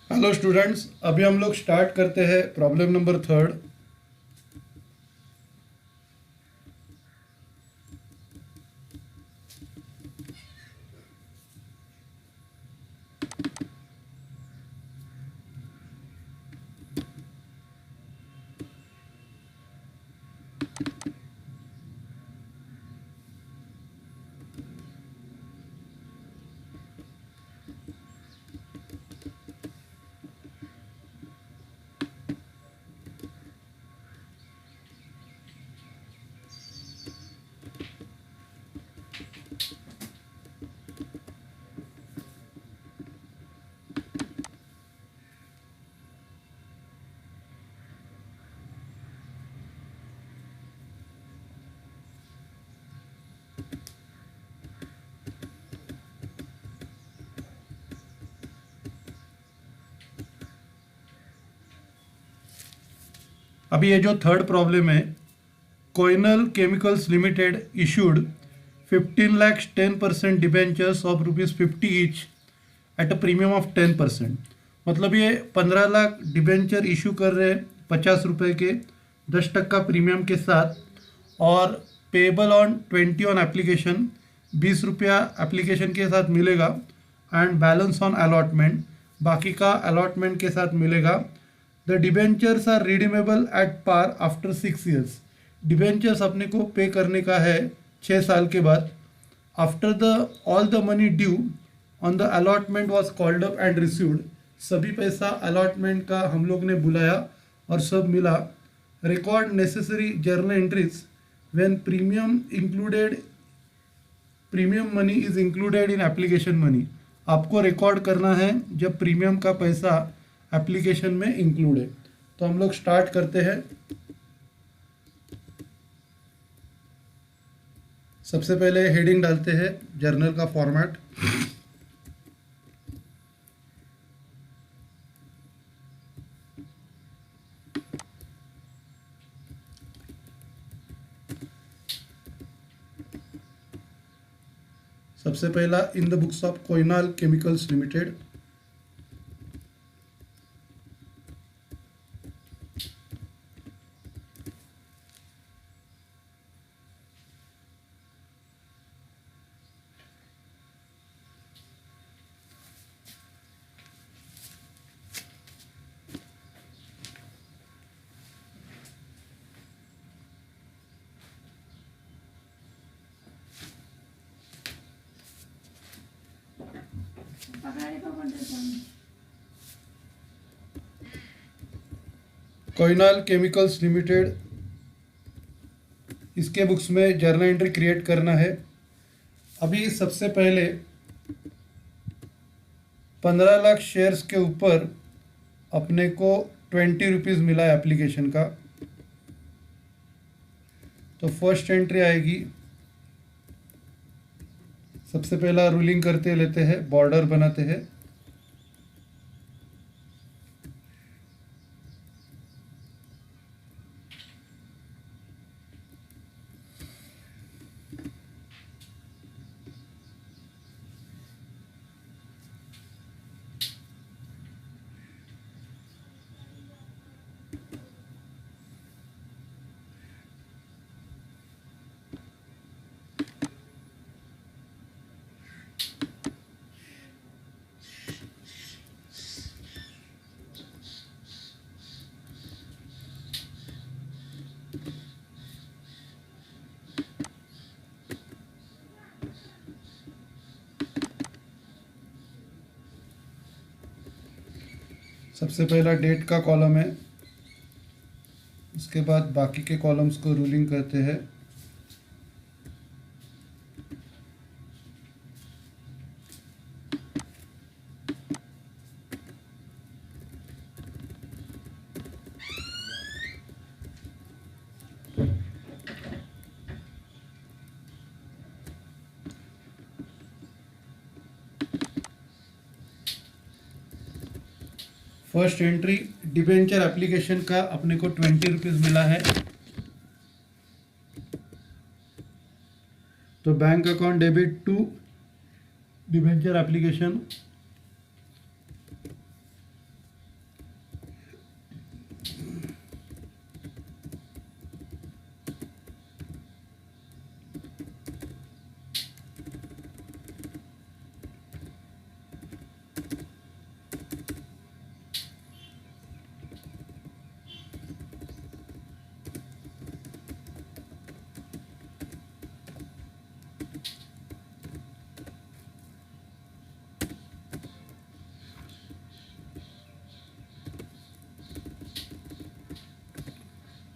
Hello students, अभी हम लोग स्टार्ट करते हैं प्रॉब्लम नंबर थर्ड। अभी ये जो थर्ड प्रॉब्लम है, कोइनल chemicals limited issued 15 lakhs 10% debentures of ₹50 each at a premium of 10%। मतलब ये 15 लाख डिबेंचर इशू कर रहे हैं 50 रुपये के 10% प्रीमियम के साथ, और पेबल ऑन 20 ऑन एप्लीकेशन, 20 रुपया एप्लीकेशन के साथ मिलेगा, एंड बैलेंस ऑन अलॉटमेंट, बाकी का अलॉटमेंट के साथ मिलेगा। The debentures are redeemable at par after 6 years। Debentures अपने को पे करने का है 6 साल के बाद। After the all the money due on the allotment was called up and received. सभी पैसा अलॉटमेंट का हम लोग ने बुलाया और सब मिला। Record necessary journal entries when premium money is included in application money. आपको रिकॉर्ड करना है जब प्रीमियम का पैसा एप्लीकेशन में इंक्लूड है। तो हम लोग स्टार्ट करते हैं। सबसे पहले हेडिंग डालते हैं, जर्नल का फॉर्मेट। सबसे पहला, इन द बुक्स ऑफ कोइनाल केमिकल्स लिमिटेड। कोइनाल केमिकल्स लिमिटेड, इसके बुक्स में जर्नल एंट्री क्रिएट करना है। अभी सबसे पहले 15 लाख शेयर्स के ऊपर अपने को 20 रुपीज़ मिला है एप्लीकेशन का। तो फर्स्ट एंट्री आएगी। सबसे पहला रूलिंग करते लेते हैं, बॉर्डर बनाते हैं। सबसे पहला डेट का कॉलम है, उसके बाद बाकी के कॉलम्स को रूलिंग करते हैं। फर्स्ट एंट्री, डिबेंचर एप्लीकेशन का अपने को 20 रुपीज़ मिला है। तो bank account debit to debenture application.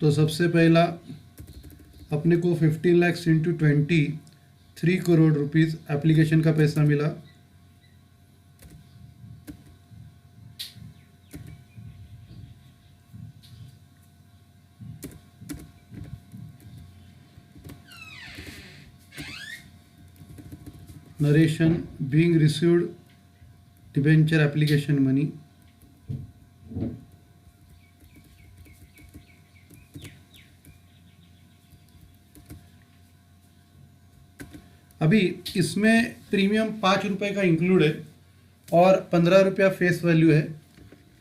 तो सबसे पहला अपने को 15 lakh into 20 3 crore rupees application का पैसा मिला। Narration being received debenture application money. अभी इसमें प्रीमियम 5 रुपये का इंक्लूड है और 15 रुपया फेस वैल्यू है।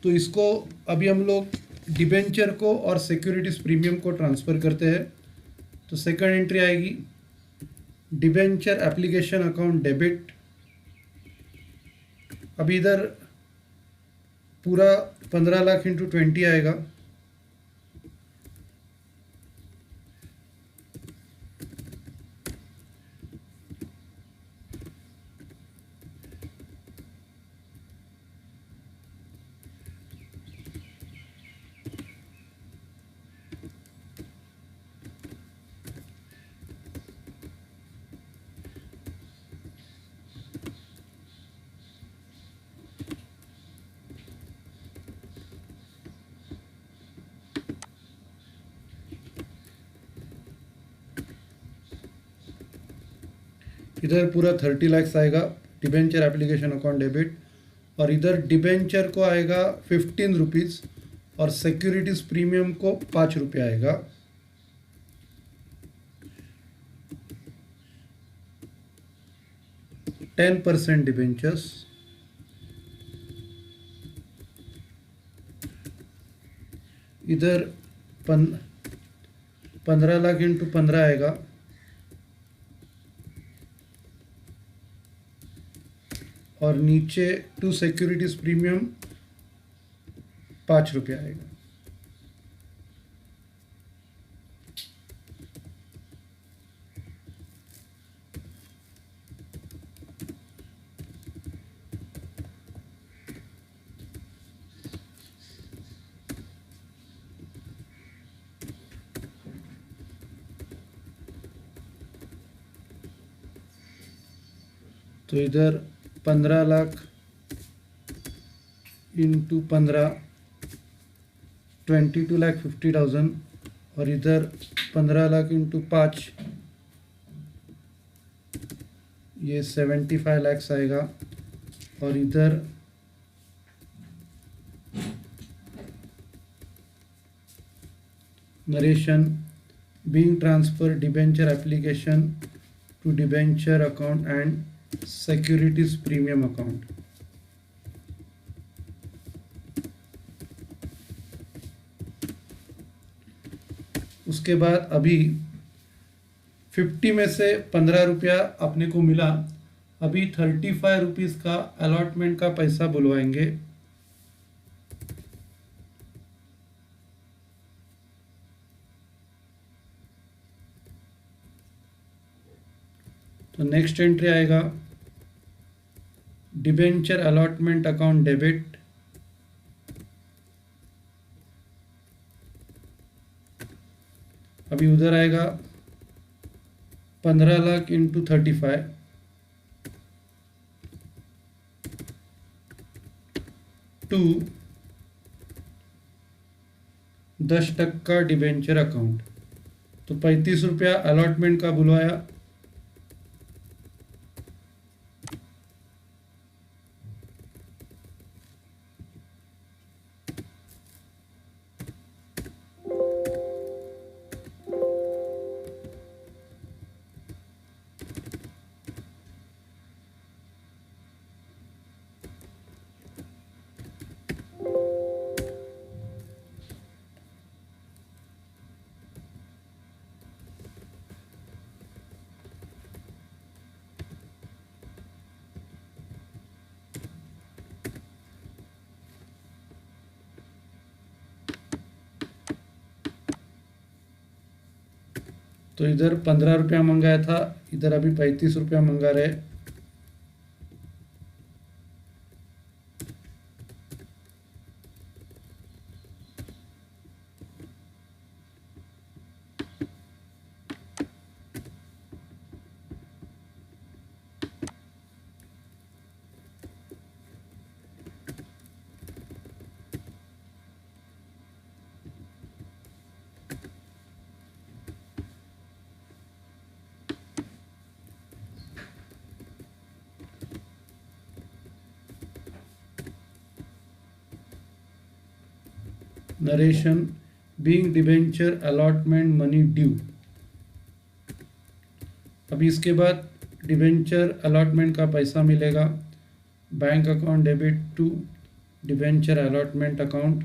तो इसको अभी हम लोग डिबेंचर को और सिक्योरिटीज प्रीमियम को ट्रांसफ़र करते हैं। तो सेकंड एंट्री आएगी डिबेंचर एप्लीकेशन अकाउंट डेबिट। अभी इधर पूरा 15 लाख इंटू 20 आएगा। इधर पूरा 30 लाख आएगा डिबेंचर एप्लीकेशन अकाउंट डेबिट, और इधर डिबेंचर को आएगा 15 रुपीज़ और सिक्योरिटीज प्रीमियम को 5 रुपये आएगा। %10 डिबेंचर्स। इधर 15 लाख इंटू 15 आएगा, और नीचे टू सिक्योरिटीज प्रीमियम 5 रुपये आएगा। तो इधर 15 लाख इंटू 15 22,50,000, और इधर 15 लाख इंटू 5 ये 75 लाख आएगा, और इधर narration being transfer debenture application to debenture account and securities premium account. उसके बाद अभी 50 में से 15 रुपया अपने को मिला। अभी 35 रुपीज़ का अलॉटमेंट का पैसा बुलवाएंगे। तो नेक्स्ट एंट्री आएगा डिबेंचर अलॉटमेंट अकाउंट डेबिट। अभी उधर आएगा 15 lakh into 35 to 10% debenture account. तो 35 रुपया अलॉटमेंट का बुलवाया, तो इधर 15 रुपया मंगाया था, इधर अभी 35 रुपया मंगा रहे। Narration being debenture allotment money due. अभी इसके बाद डिबेंचर अलॉटमेंट का पैसा मिलेगा। Bank account debit to debenture allotment account.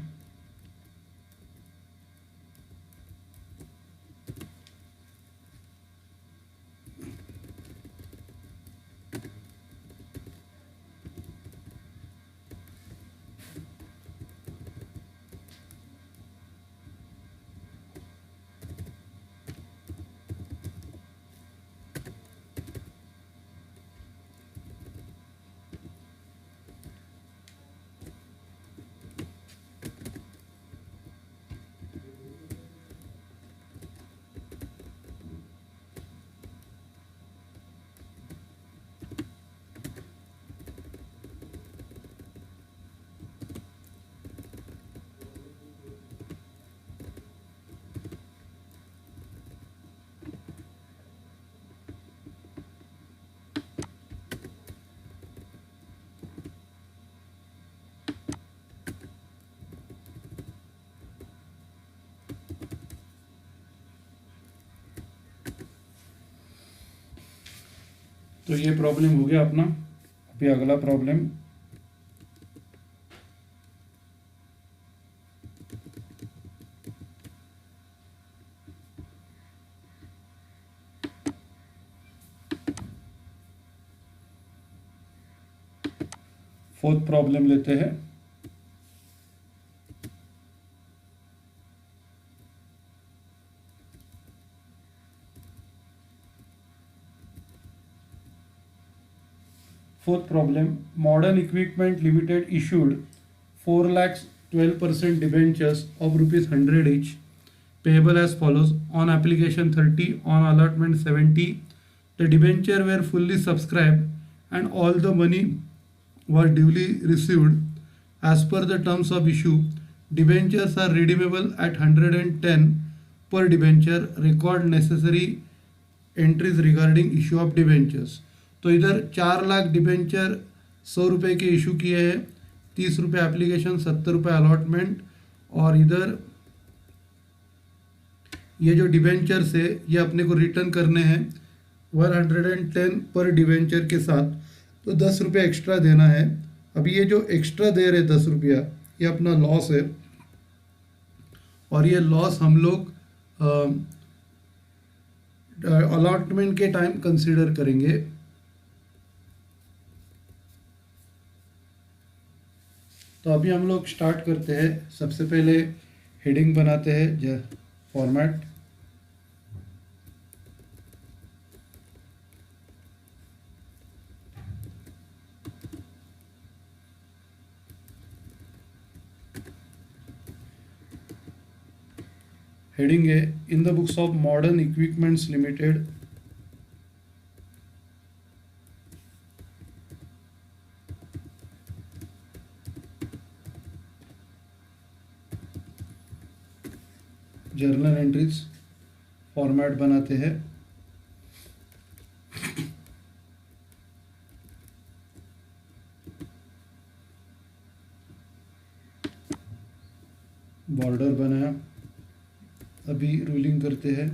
तो ये प्रॉब्लम हो गया अपना। अभी अगला प्रॉब्लम, फोर्थ प्रॉब्लम लेते हैं। Fourth problem, Modern Equipment Limited issued 4 lakhs 12% debentures of rupees 100 each, payable as follows. On application 30, on allotment 70, the debenture were fully subscribed and all the money was duly received. As per the terms of issue, debentures are redeemable at 110 per debenture. Record necessary entries regarding issue of debentures. तो इधर 4 lakh debenture 100 रुपये के issue किए हैं, 30 रुपये application, 70 रुपये allotment. और इधर ये जो डिबेंचर्स है ये अपने को रिटर्न करने हैं 110 पर डिबेंचर के साथ, तो 10 रुपये एक्स्ट्रा देना है। अभी ये जो एक्स्ट्रा दे रहे 10 रुपया ये अपना लॉस है, और ये लॉस हम लोग अलॉटमेंट के टाइम कंसीडर करेंगे। तो अभी हम लोग स्टार्ट करते हैं। सबसे पहले हेडिंग बनाते हैं, फॉर्मेट। हेडिंग है, in the books of modern equipments limited journal entries. Format बनाते हैं। बॉर्डर बनाया। अभी रूलिंग करते हैं।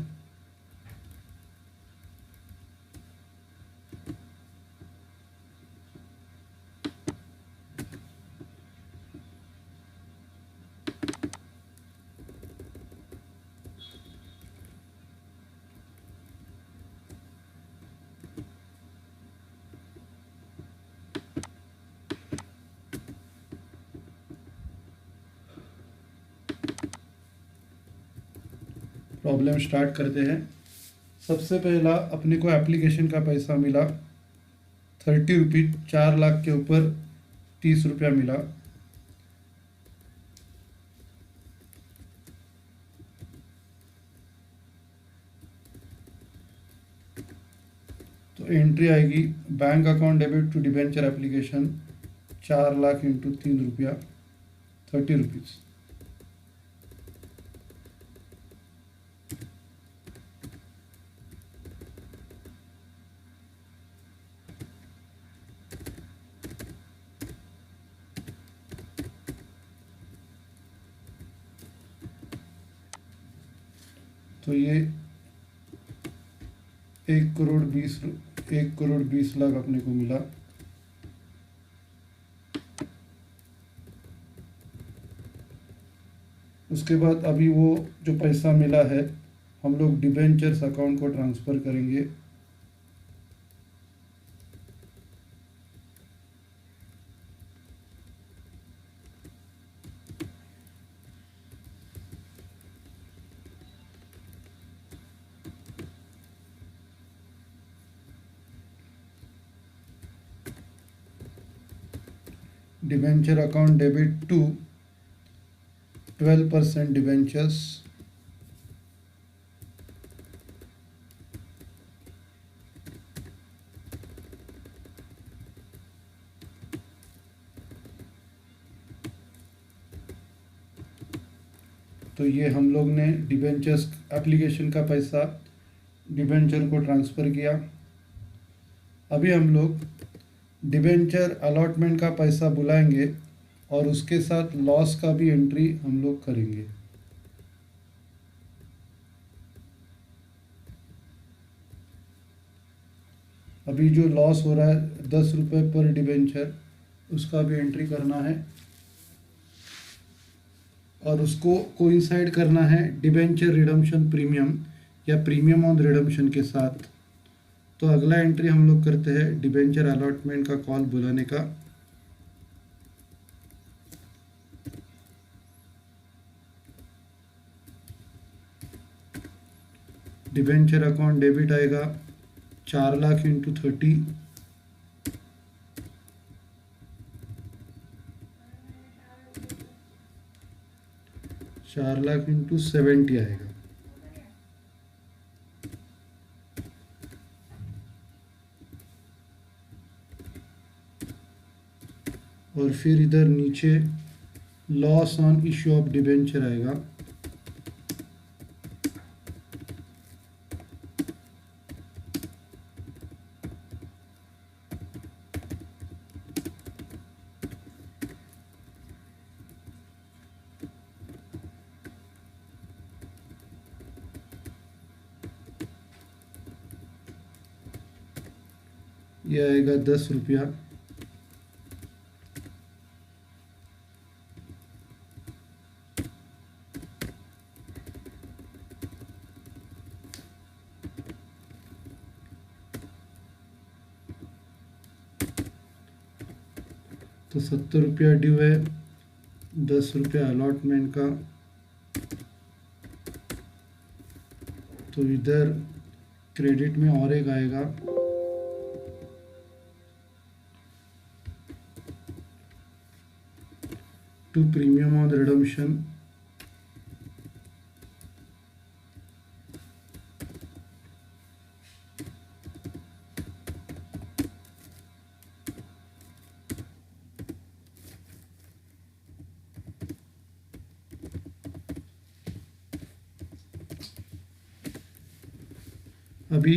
प्रॉब्लम स्टार्ट करते हैं। सबसे पहला अपने को एप्लीकेशन का पैसा मिला 30 रुपीज, 4 लाख के ऊपर 30 रुपया मिला। तो एंट्री आएगी bank account debit to debenture application 4 lakh into 3 रुपया 30 रुपीज। तो ये 1 करोड़ 20 लाख अपने को मिला। उसके बाद अभी वो जो पैसा मिला है हम लोग डिबेंचर्स अकाउंट को ट्रांसफ़र करेंगे। Debenture account debit to 12% debentures, तो ये हम लोग ने डिबेंचर्स एप्लीकेशन का पैसा डिबेंचर को ट्रांसफ़र किया। अभी हम लोग डिबेंचर अलॉटमेंट का पैसा बुलाएंगे और उसके साथ लॉस का भी एंट्री हम लोग करेंगे। अभी जो लॉस हो रहा है 10 रुपये पर डिबेंचर, उसका भी एंट्री करना है और उसको कोइंसाइड करना है डिबेंचर रिडम्पशन प्रीमियम या प्रीमियम ऑन रिडम्पशन के साथ। तो अगला एंट्री हम लोग करते हैं डिबेंचर अलॉटमेंट का कॉल बुलाने का। डिबेंचर अकाउंट डेबिट आएगा 4 लाख इंटू 30, 4 लाख इंटू 70 आएगा। और फिर इधर नीचे loss on issue of debenture आएगा। ये आएगा 10 रुपया। तो 70 रुपया ड्यू है, 10 रुपया अलॉटमेंट का। तो इधर क्रेडिट में और एक आएगा टू प्रीमियम ऑन रिडम्पशन, अभी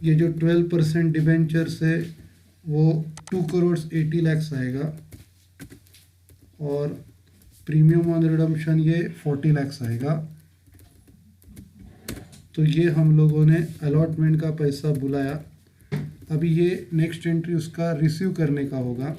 ये जो 12% डिबेंचर्स है वो 2 करोड़ 80 लाख आएगा और प्रीमियम ऑन रिडम्पशन ये 40 लाख आएगा। तो ये हम लोगों ने अलॉटमेंट का पैसा बुलाया। अभी ये नेक्स्ट एंट्री उसका रिसीव करने का होगा।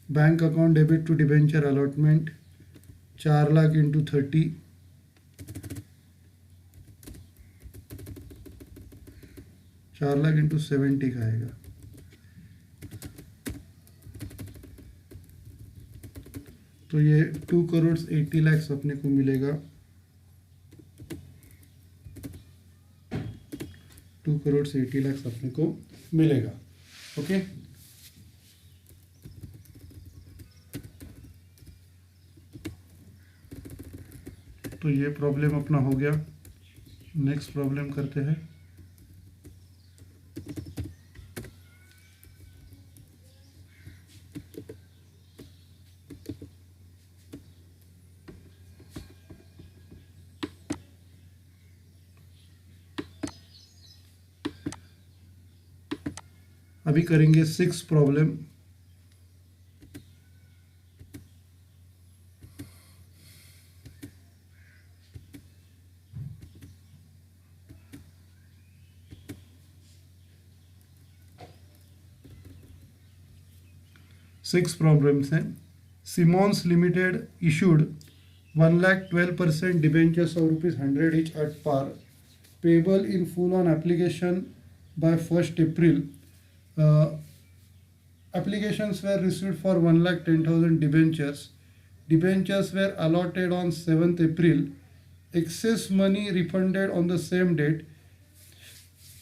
Bank account debit to debenture allotment 4 lakh into 30, 4 lakh into 70 का आएगा। तो ये 2,80,00,000 अपने को मिलेगा, 2,80,00,000 अपने को मिलेगा। ओके, तो ये प्रॉब्लम अपना हो गया। नेक्स्ट प्रॉब्लम करते हैं। अभी करेंगे 6 प्रॉब्लम। सिक्स प्रॉब्लम्स हैं। Simons limited issued 1,12% debentures of ₹100 each at par, payable in full on application by 1st April. Applications were received for 1,10,000 debentures. Debentures were allotted on 7th April. Excess money refunded on the same date.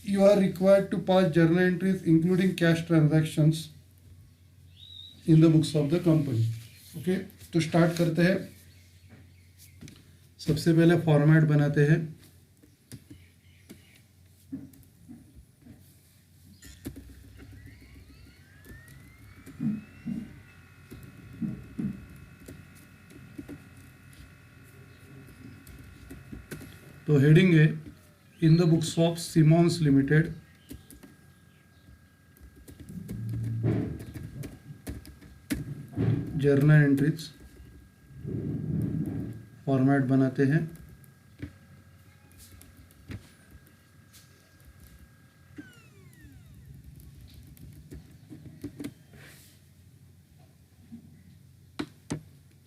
You are required to pass journal entries including cash transactions in the books of the company. Okay, तो start करते हैं। सबसे पहले format बनाते हैं। तो heading है in the books of Simons limited. Journal entries format बनाते हैं।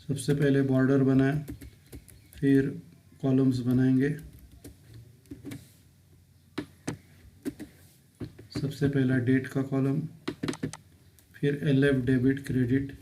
सबसे पहले बॉर्डर बनाएं, फिर कॉलम्स बनाएंगे। सबसे पहला डेट का कॉलम, फिर LF डेबिट क्रेडिट,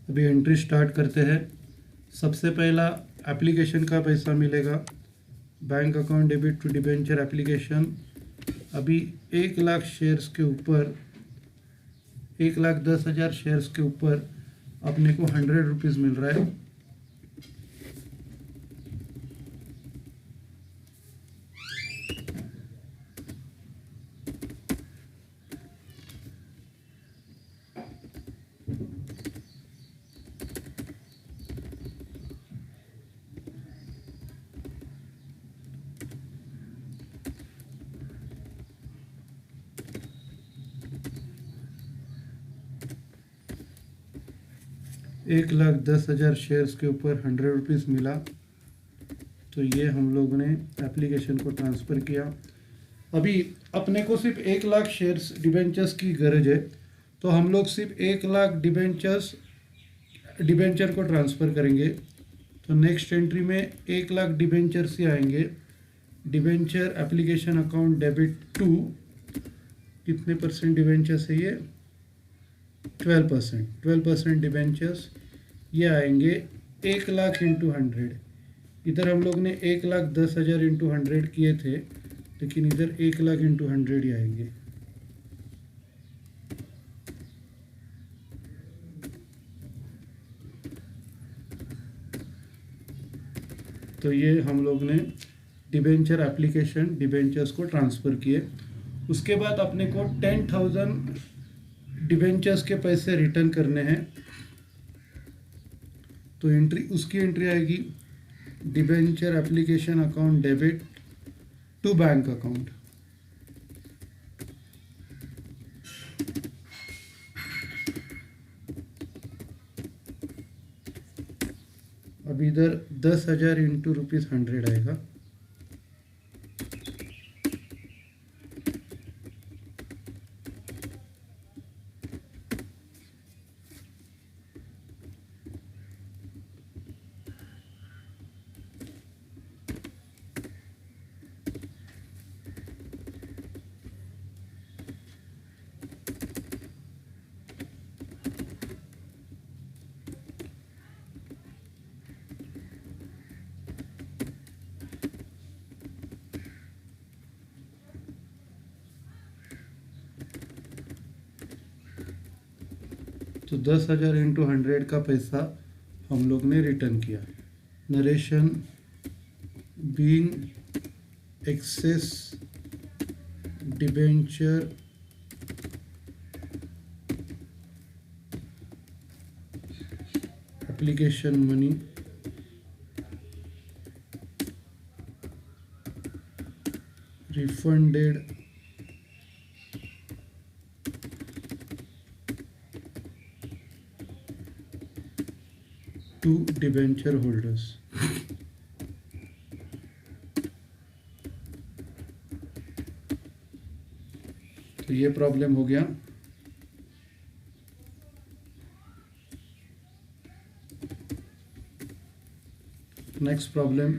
अभी एंट्री स्टार्ट करते हैं। सबसे पहला एप्लीकेशन का पैसा मिलेगा, bank account debit to debenture application. अभी 1,00,000 शेयर्स के ऊपर, 1,10,000 शेयर्स के ऊपर अपने को ₹100 मिल रहा है। ₹1,10,000 शेयर्स के ऊपर ₹100 मिला, तो ये हम लोग ने एप्लीकेशन को ट्रांसफ़र किया। अभी अपने को सिर्फ 1,00,000 शेयर्स डिबेंचर्स की गरज है, तो हम लोग सिर्फ 1,00,000 डिबेंचर को ट्रांसफ़र करेंगे। तो नेक्स्ट एंट्री में 1,00,000 डिबेंचर्स ही आएंगे। Debenture application account debit to, कितने परसेंट डिबेंचर्स है ये? 12% डिबेंचर्स ये आएंगे 1,00,000 इंटू 100। इधर हम लोग ने 1,10,000 इंटू 100 किए थे, लेकिन इधर 1,00,000 इंटू 100 ही आएंगे। तो ये हम लोग ने डिबेंचर एप्लीकेशन डिबेंचर्स को ट्रांसफ़र किए। उसके बाद अपने को 10,000 डिबेंचर्स के पैसे रिटर्न करने हैं। तो उसकी एंट्री आएगी debenture application account debit to bank account. अब इधर 10,000 इंटू ₹100 आएगा। तो 10,000 इंटू 100 का पैसा हम लोग ने रिटर्न किया। Narration being excess debenture application money refunded to debenture holders। तो ये प्रॉब्लम हो गया। नेक्स्ट प्रॉब्लम,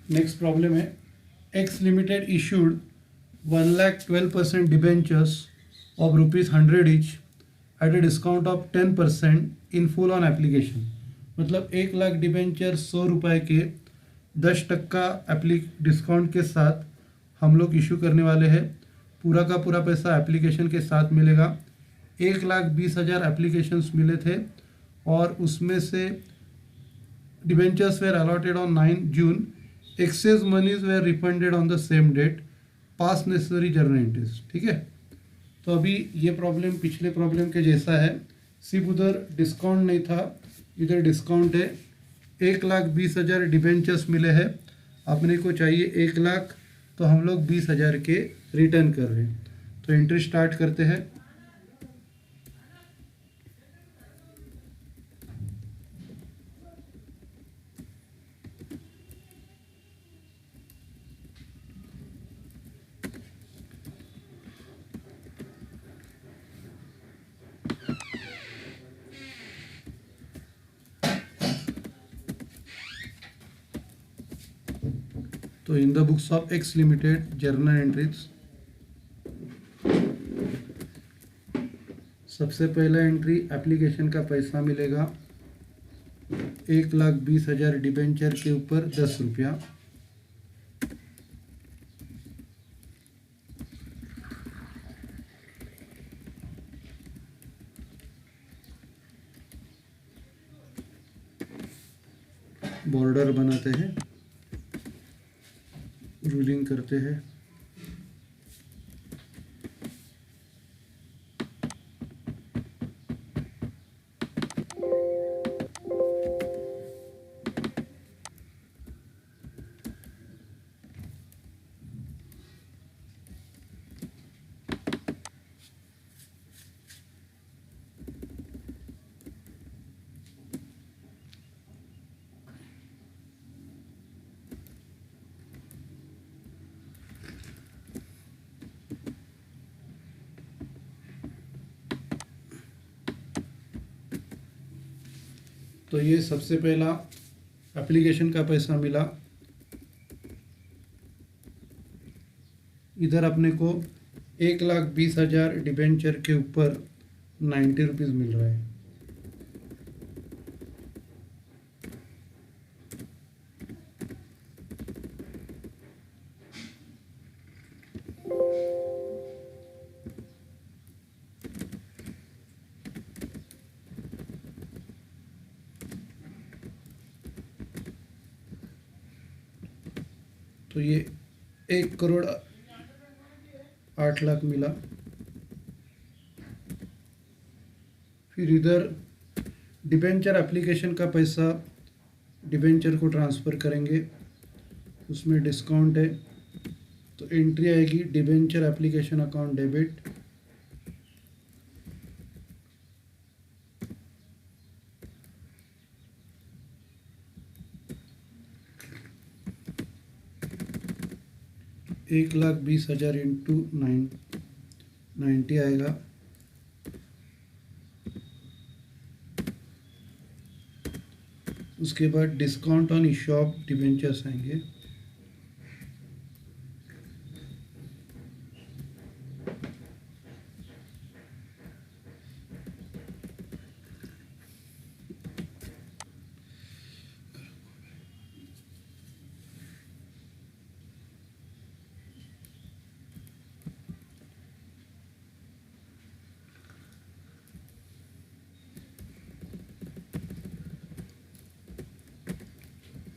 नेक्स्ट प्रॉब्लम है X limited issued 1,12% debentures of ₹100 each at a discount of 10% in full on application. मतलब 1,00,000 डिबेंचर 100 रुपये के 10% discount के साथ हम लोग इशू करने वाले हैं। पूरा का पूरा पैसा एप्लीकेशन के साथ मिलेगा। 1,20,000 एप्लीकेशंस मिले थे और उसमें से debentures were allotted on 9 June. Excess monies were refunded on the same date. Pass necessary journal entries. ठीक है, तो अभी ये प्रॉब्लम पिछले प्रॉब्लम के जैसा है, सिर्फ उधर डिस्काउंट नहीं था, इधर डिस्काउंट है। 1,20,000 डिबेंचर्स मिले हैं, अपने को चाहिए 1,00,000, तो हम लोग 20,000 के रिटर्न कर रहे हैं। तो एंट्री स्टार्ट करते हैं। तो इन the books of x limited journal entries, सबसे पहला एंट्री एप्लीकेशन का पैसा मिलेगा 1,20,000 डिबेंचर के ऊपर 10 रुपया। बॉर्डर बनाते हैं, रूलिंग करते हैं। तो ये सबसे पहला एप्लीकेशन का पैसा मिला। इधर अपने को 1,20,000 डिबेंचर के ऊपर 90 रुपीज़ मिल रहा है। तो ये 1,08,00,000 मिला। फिर इधर डिबेंचर एप्लीकेशन का पैसा डिबेंचर को ट्रांसफ़र करेंगे, उसमें डिस्काउंट है, तो एंट्री आएगी डिबेंचर एप्लीकेशन अकाउंट डेबिट। एक 1,20,000 इंटू 90 आएगा। उसके बाद discount on issue of debentures आएंगे।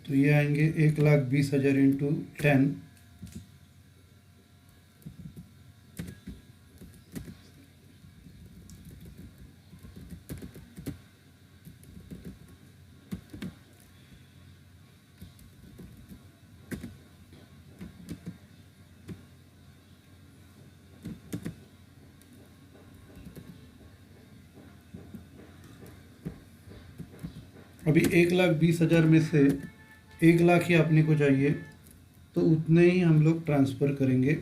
तो ये आएंगे 1,20,000 इंटू 10, अभी 1,20,000 में से 1,00,000 ही अपने को चाहिए, तो उतने ही हम लोग ट्रांसफ़र करेंगे।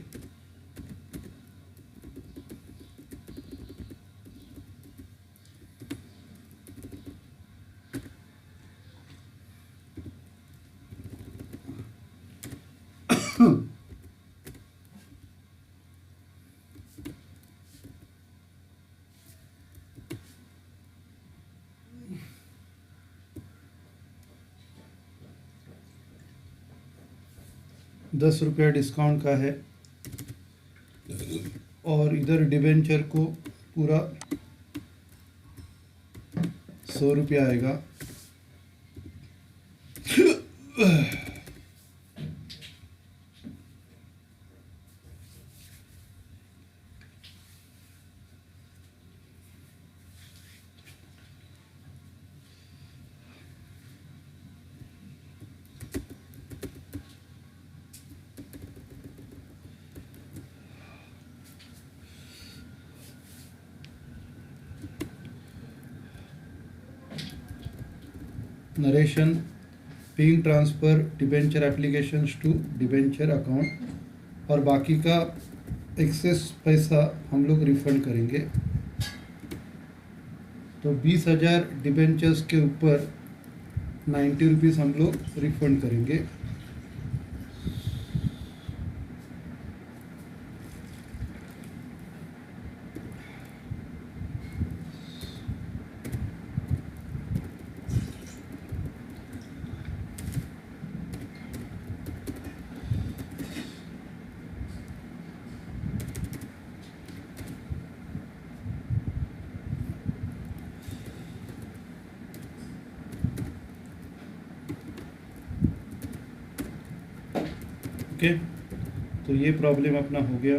₹10 डिस्काउंट का है, और इधर डिबेंचर को पूरा ₹100 आएगा। Narration, being transfer debenture applications to debenture account, और बाकी का एक्सेस पैसा हम लोग रिफ़ंड करेंगे। तो 20,000 डिबेंचर्स के ऊपर ₹90 हम लोग रिफ़ंड करेंगे। ओके, तो ये प्रॉब्लम अपना हो गया।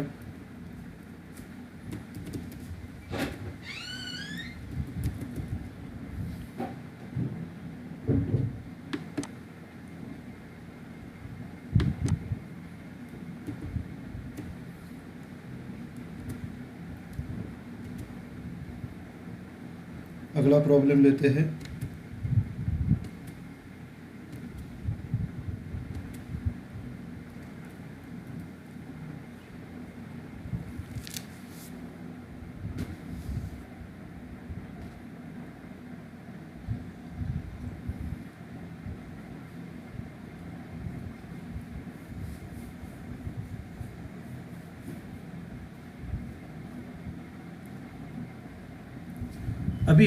अगला प्रॉब्लम लेते हैं। अभी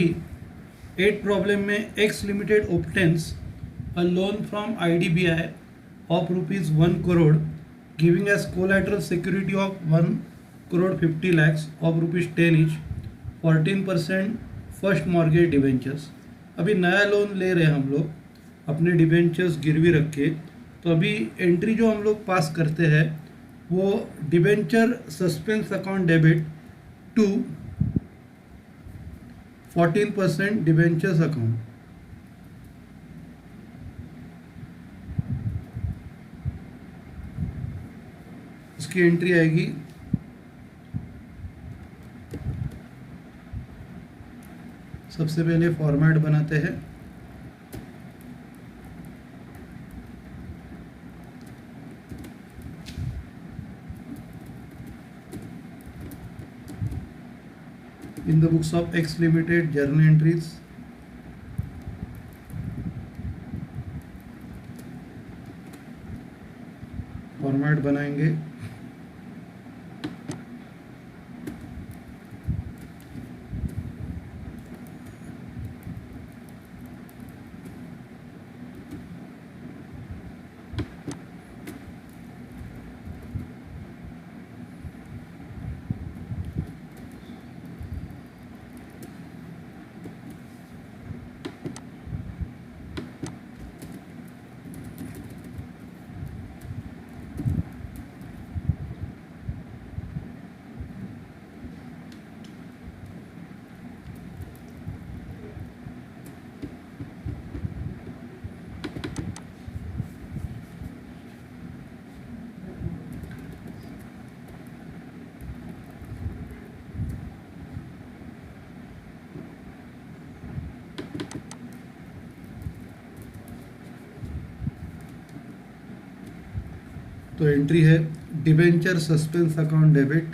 8 प्रॉब्लम में x limited obtains a loan from IDBI of ₹1 crore giving as collateral security of 1,50 lakhs of ₹10 each, 14% first mortgage debentures. अभी नया लोन ले रहे हैं हम लोग अपने डिबेंचर्स गिरवी रख के। तो अभी एंट्री जो हम लोग पास करते हैं वो debenture suspense account debit to 14% debentures account. इसकी एंट्री आएगी सबसे पहले फॉर्मेट बनाते हैं। In the books of X Limited journal entries, format बनाएंगे। तो एंट्री है debenture suspense account debit,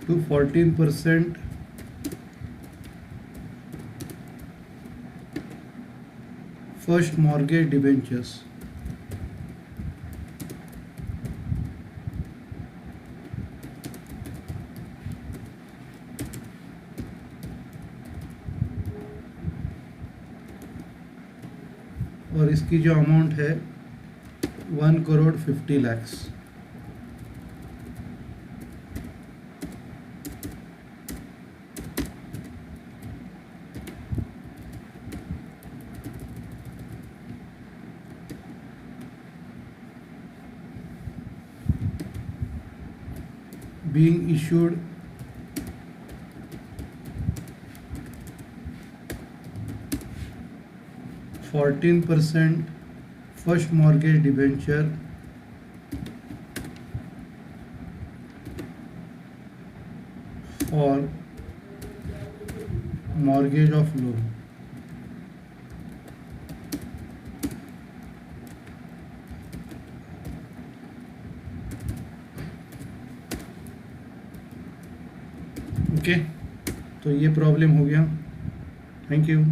to 14% first mortgage debentures. और इसकी जो अमाउंट है 1,50,00,000। being issued (14% first mortgage debenture for mortgage of loan. Okay, तो ये प्रॉब्लम हो गया। Thank you.